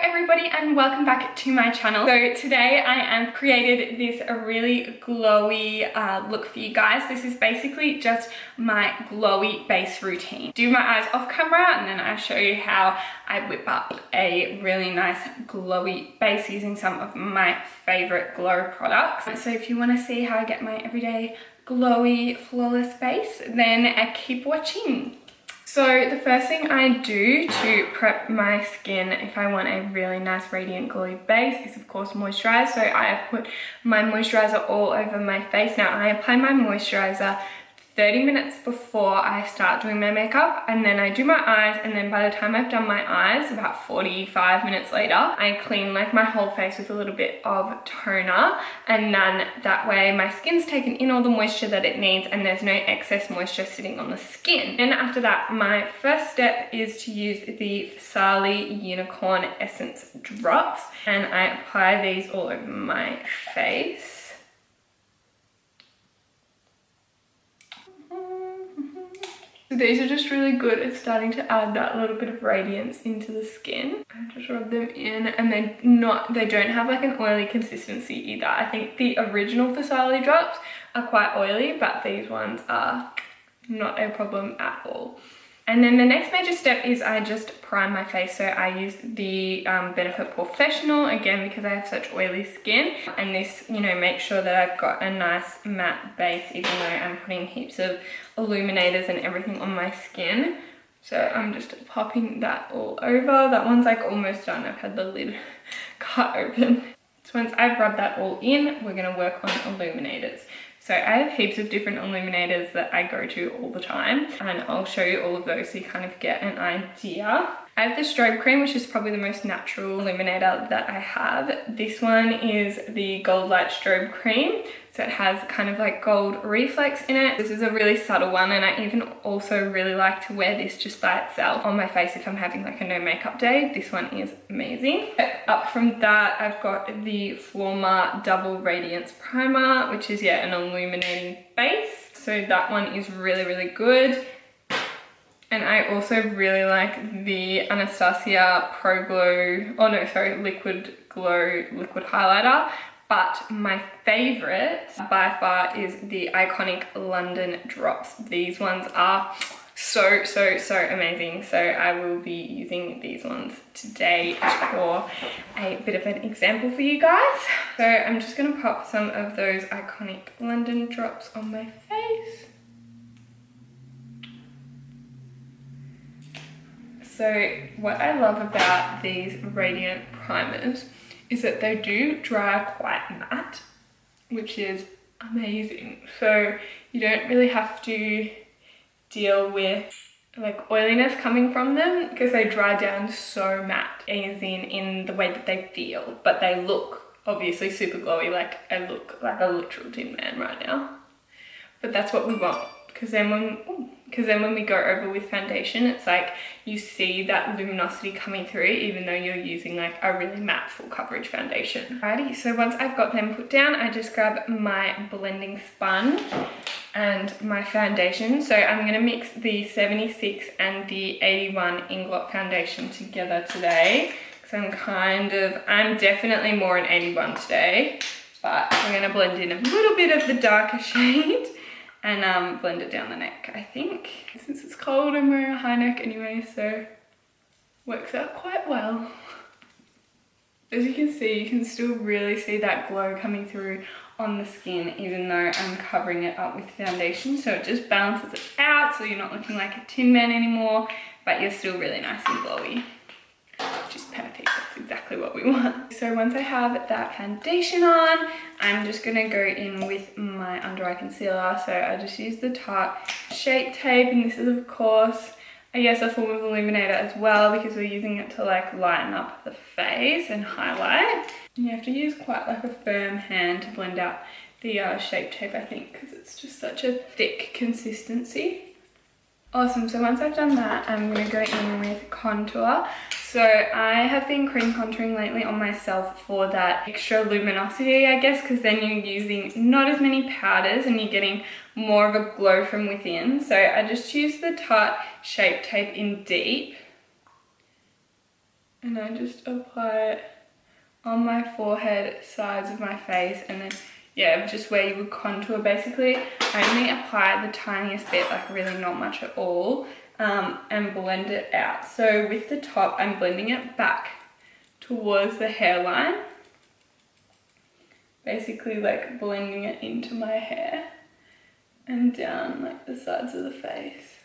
everybody and welcome back to my channel. So today I am created this really glowy look for you guys. This is basically just my glowy base routine. Do my eyes off camera and then I show you how I whip up a really nice glowy base using some of my favorite glow products. So if you want to see how I get my everyday glowy flawless base, then keep watching. So the first thing I do to prep my skin if I want a really nice radiant glowy base is of course moisturize. So I have put my moisturizer all over my face. Now I apply my moisturizer 30 minutes before I start doing my makeup, and then I do my eyes, and then by the time I've done my eyes, about 45 minutes later, I clean like my whole face with a little bit of toner, and then that way my skin's taken in all the moisture that it needs and there's no excess moisture sitting on the skin. And after that, my first step is to use the Sony Unicorn Essence drops, and I apply these all over my face. So these are just really good at starting to add that little bit of radiance into the skin. I just rub them in, and they don't have like an oily consistency either. I think the original Sony drops are quite oily, but these ones are not a problem at all. And then the next major step is I just prime my face. So I use the Benefit Professional, again, because I have such oily skin. And this, you know, makes sure that I've got a nice matte base, even though I'm putting heaps of illuminators and everything on my skin. So I'm just popping that all over. That one's like almost done. I've had the lid cut open. So once I've rubbed that all in, we're gonna work on illuminators. So I have heaps of different illuminators that I go to all the time, and I'll show you all of those so you kind of get an idea. I have the strobe cream, which is probably the most natural illuminator that I have. This one is the Gold Light Strobe Cream. So it has kind of like gold reflex in it. This is a really subtle one, and I even also really like to wear this just by itself on my face if I'm having like a no makeup day. This one is amazing. Up from that, I've got the Florma Double Radiance Primer, which is, yeah, an illuminating base. So that one is really, really good. And I also really like the Anastasia Pro Glow, Liquid Glow Liquid Highlighter. But my favorite by far is the iconic London drops. These ones are so amazing. So I will be using these ones today for a bit of an example for you guys. So I'm just gonna pop some of those iconic London drops on my face. So what I love about these radiant primers is that they do dry quite matte, which is amazing. So you don't really have to deal with like oiliness coming from them because they dry down so matte, as in the way that they feel, but they look obviously super glowy. Like I look like a literal Tin Man right now, but that's what we want, because then when we go over with foundation, it's like you see that luminosity coming through even though you're using like a really matte full coverage foundation. Alrighty, so once I've got them put down, I just grab my blending sponge and my foundation. So I'm gonna mix the 76 and the 81 Inglot foundation together today, because I'm definitely more an 81 today, but I'm gonna blend in a little bit of the darker shade and blend it down the neck, I think. Since it's cold, I'm wearing a high neck anyway, so works out quite well. As you can see, you can still really see that glow coming through on the skin even though I'm covering it up with foundation. So it just balances it out so you're not looking like a Tin Man anymore, but you're still really nice and glowy. Which is perfect, that's exactly what we want. So once I have that foundation on, I'm just gonna go in with my under eye concealer. So I just use the Tarte Shape Tape, and this is of course, I guess, a form of illuminator as well, because we're using it to like lighten up the face and highlight. And you have to use quite like a firm hand to blend out the Shape Tape, I think, because it's just such a thick consistency. Awesome, so once I've done that, I'm going to go in with contour. So I have been cream contouring lately on myself for that extra luminosity, I guess, because then you're using not as many powders and you're getting more of a glow from within. So I just use the Tarte Shape Tape in Deep. and I just apply it on my forehead, sides of my face, and then yeah, just where you would contour basically. I only apply the tiniest bit, like really not much at all, and blend it out. So with the top, I'm blending it back towards the hairline, basically like blending it into my hair and down like the sides of the face.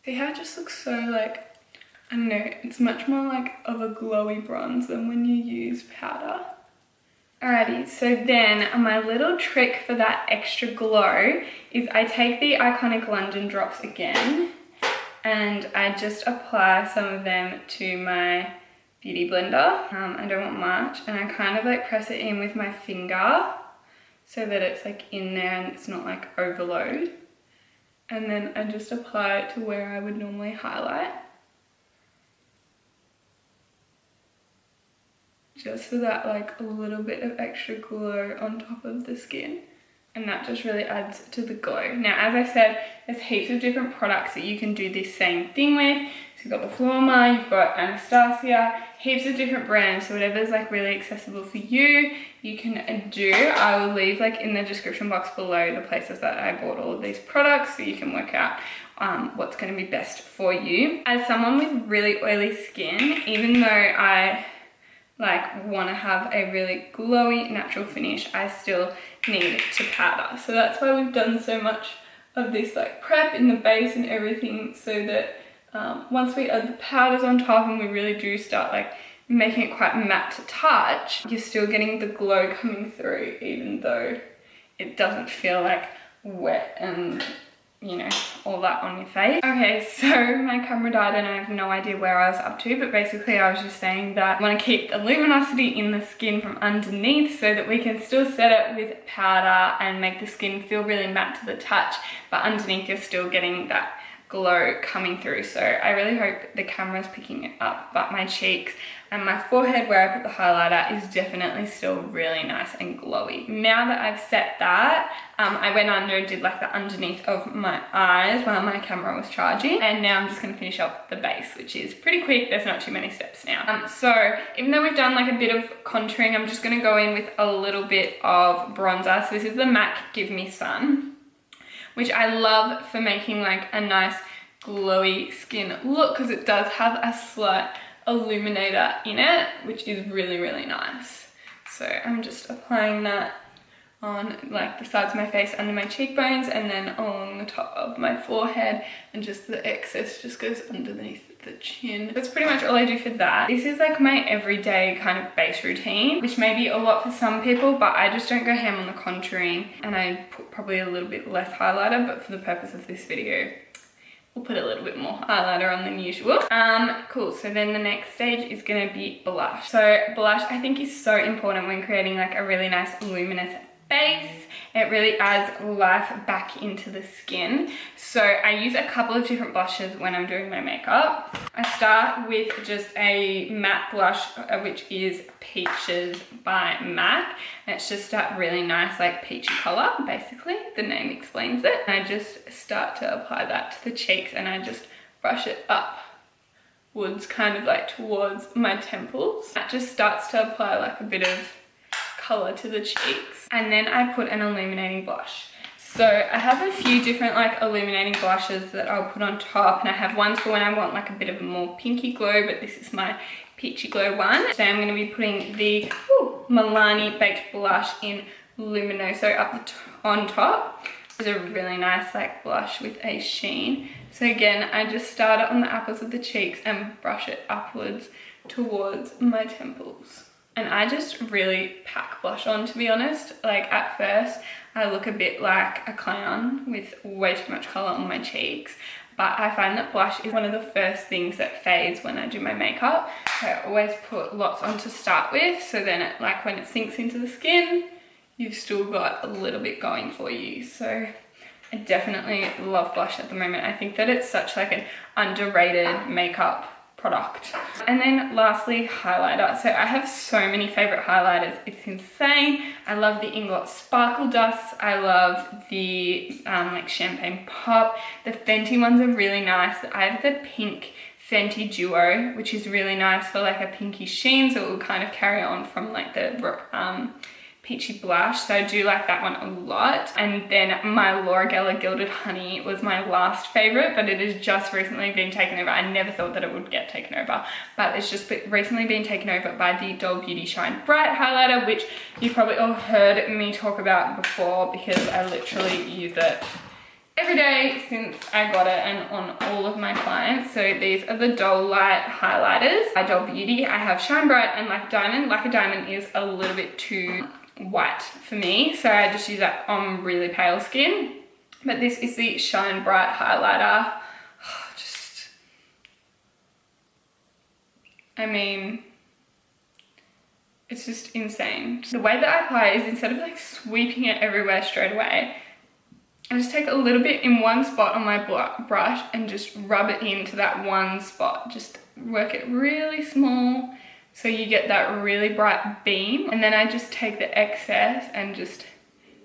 See how it just looks so like, I don't know, it's much more like of a glowy bronze than when you use powder. Alrighty, so then my little trick for that extra glow is I take the iconic London drops again and I just apply some of them to my beauty blender. I don't want much, and I kind of like press it in with my finger so that it's like in there and it's not like overload. And then I just apply it to where I would normally highlight, just for that like a little bit of extra glow on top of the skin, and that just really adds to the glow. Now, as I said, there's heaps of different products that you can do this same thing with. So you've got the Florma, you've got Anastasia, heaps of different brands, so whatever's like really accessible for you, you can do. I will leave like in the description box below the places that I bought all of these products so you can work out what's going to be best for you. As someone with really oily skin, even though I like want to have a really glowy natural finish, I still need to powder. So that's why we've done so much of this like prep in the base and everything, so that once we add the powders on top and we really do start like making it quite matte to touch, you're still getting the glow coming through, even though it doesn't feel like wet and, you know, all that on your face. Okay, so my camera died and I have no idea where I was up to, but basically I was just saying that I want to keep the luminosity in the skin from underneath so that we can still set it with powder and make the skin feel really matte to the touch, but underneath you're still getting that glow coming through. So I really hope the camera's picking it up, but my cheeks and my forehead where I put the highlighter is definitely still really nice and glowy. Now that I've set that, I went under and did like the underneath of my eyes while my camera was charging, and now I'm just going to finish off the base, which is pretty quick. There's not too many steps now. So even though we've done like a bit of contouring, I'm just going to go in with a little bit of bronzer. So this is the MAC Give Me Sun, which I love for making like a nice glowy skin look, because it does have a slight illuminator in it, which is really, really nice. So I'm just applying that on like the sides of my face, under my cheekbones, and then along the top of my forehead, and just the excess just goes underneath the chin. That's pretty much all I do for that. This is like my everyday kind of base routine, which may be a lot for some people, but I just don't go ham on the contouring, and I put probably a little bit less highlighter, but for the purpose of this video, we'll put a little bit more highlighter on than usual. Cool, so then the next stage is gonna be blush. So blush I think is so important when creating like a really nice luminous base. It really adds life back into the skin. So I use a couple of different blushes when I'm doing my makeup. I start with just a matte blush, which is Peaches by MAC. And it's just that really nice like peachy color, basically. The name explains it. And I just start to apply that to the cheeks, and I just brush it upwards, kind of like towards my temples. That just starts to apply like a bit of color to the cheeks, and then I put an illuminating blush. So I have a few different like illuminating blushes that I'll put on top, and I have ones for when I want like a bit of a more pinky glow, but this is my peachy glow one. Today I'm going to be putting the Milani Baked Blush in Luminoso on top. It's a really nice like blush with a sheen. So again, I just start it on the apples of the cheeks and brush it upwards towards my temples. And I just really pack blush on, to be honest. Like at first, I look a bit like a clown with way too much color on my cheeks. But I find that blush is one of the first things that fades when I do my makeup. So I always put lots on to start with. So then it, like when it sinks into the skin, you've still got a little bit going for you. So I definitely love blush at the moment. I think that it's such like an underrated makeup product. And then lastly, highlighter. So I have so many favorite highlighters, it's insane. I love the Inglot Sparkle Dust. I love the like Champagne Pop. The Fenty ones are really nice. I have the pink Fenty Duo, which is really nice for like a pinky sheen, so it will kind of carry on from like the peachy blush, so I do like that one a lot. And then my Laura Geller Gilded Honey was my last favorite, but it has just recently been taken over. I never thought that it would get taken over, but it's just recently been taken over by the Doll Beauty Shine Bright highlighter, which you've probably all heard me talk about before because I literally use it every day since I got it and on all of my clients. So these are the Doll Light highlighters by Doll Beauty. I have Shine Bright and Like a Diamond. Like a Diamond is a little bit too white for me, so I just use that on really pale skin. But this is the Shine Bright highlighter. I mean, it's just insane. The way that I apply it is instead of like sweeping it everywhere straight away, I just take a little bit in one spot on my brush and just rub it into that one spot. Just work it really small so you get that really bright beam. And then I just take the excess and just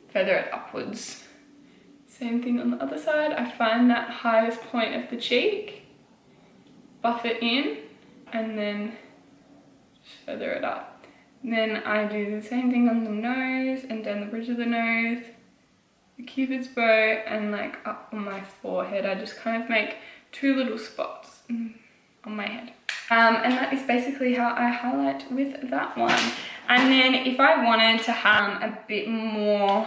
feather it upwards. Same thing on the other side. I find that highest point of the cheek, buff it in, and then just feather it up. And then I do the same thing on the nose and down the bridge of the nose, the cupid's bow, and like up on my forehead. I just kind of make two little spots on my head. And that is basically how I highlight with that one. And then if I wanted to have a bit more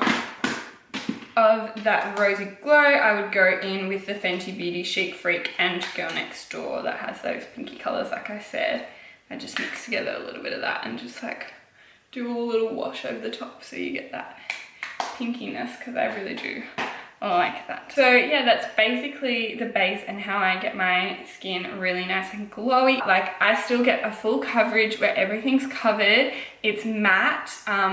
of that rosy glow, I would go in with the Fenty Beauty Chic Freak and Girl Next Door that has those pinky colors like I said. I just mix together a little bit of that and just like do a little wash over the top so you get that pinkiness, because I really do like that. So yeah, that's basically the base and how I get my skin really nice and glowy. Like I still get a full coverage where everything's covered. It's matte,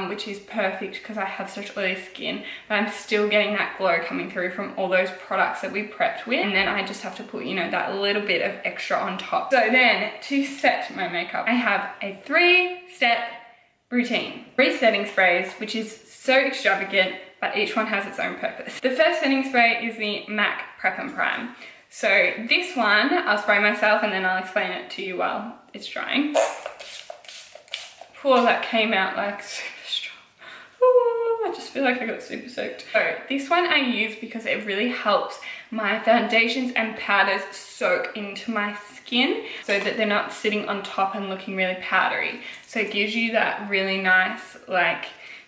which is perfect because I have such oily skin, but I'm still getting that glow coming through from all those products that we prepped with. And then I just have to put, you know, that little bit of extra on top. So then to set my makeup, I have a 3-step routine. 3 setting sprays, which is so extravagant, but each one has its own purpose. The first setting spray is the MAC Prep and Prime. So this one, I'll spray myself and then I'll explain it to you while it's drying. Oh, that came out like super strong. Oh, I just feel like I got super soaked. So this one I use because it really helps my foundations and powders soak into my skin so that they're not sitting on top and looking really powdery. So it gives you that really nice, like,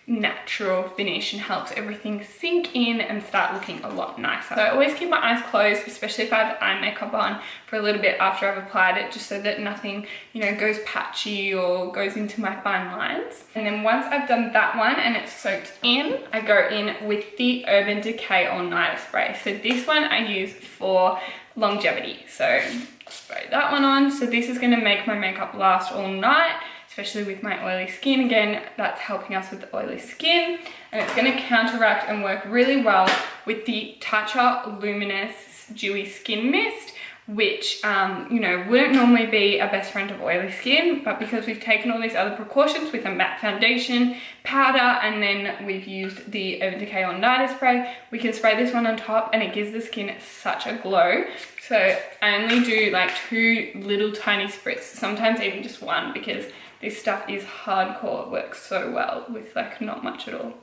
natural finish and helps everything sink in and start looking a lot nicer. So I always keep my eyes closed, especially if I have eye makeup on, for a little bit after I've applied it, just so that nothing, you know, goes patchy or goes into my fine lines. And then once I've done that one and it's soaked in, I go in with the Urban Decay All Nighter Spray. So this one I use for longevity. So spray that one on. So this is going to make my makeup last all night, especially with my oily skin. Again, that's helping us with the oily skin, and it's going to counteract and work really well with the Tatcha Luminous Dewy Skin Mist, which you know, wouldn't normally be a best friend of oily skin, but because we've taken all these other precautions with a matte foundation, powder, and then we've used the Urban Decay All Nighter Spray, we can spray this one on top and it gives the skin such a glow. So I only do like 2 little tiny spritz, sometimes even just 1, because this stuff is hardcore. It works so well with like not much at all.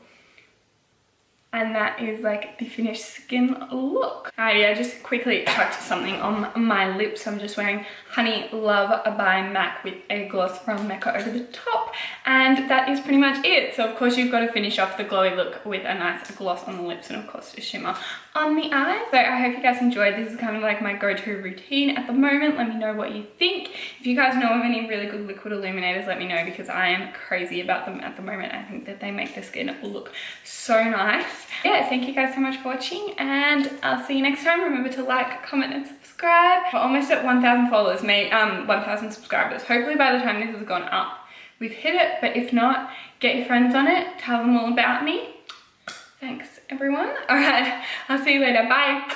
And that is like the finished skin look. I just quickly chucked something on my lips. I'm just wearing Honey Love by MAC with a gloss from Mecca over the top. And that is pretty much it. So of course you've got to finish off the glowy look with a nice gloss on the lips and of course a shimmer on the eyes. So I hope you guys enjoyed. This is kind of like my go-to routine at the moment. Let me know what you think. If you guys know of any really good liquid illuminators, let me know, because I am crazy about them at the moment. I think that they make the skin look so nice. Yeah, thank you guys so much for watching, and I'll see you next time. Remember to like, comment, and subscribe. We're almost at 1,000 followers, 1,000 subscribers. Hopefully by the time this has gone up, we've hit it, but if not, get your friends on it, tell them all about me. Thanks, everyone. All right, I'll see you later. Bye.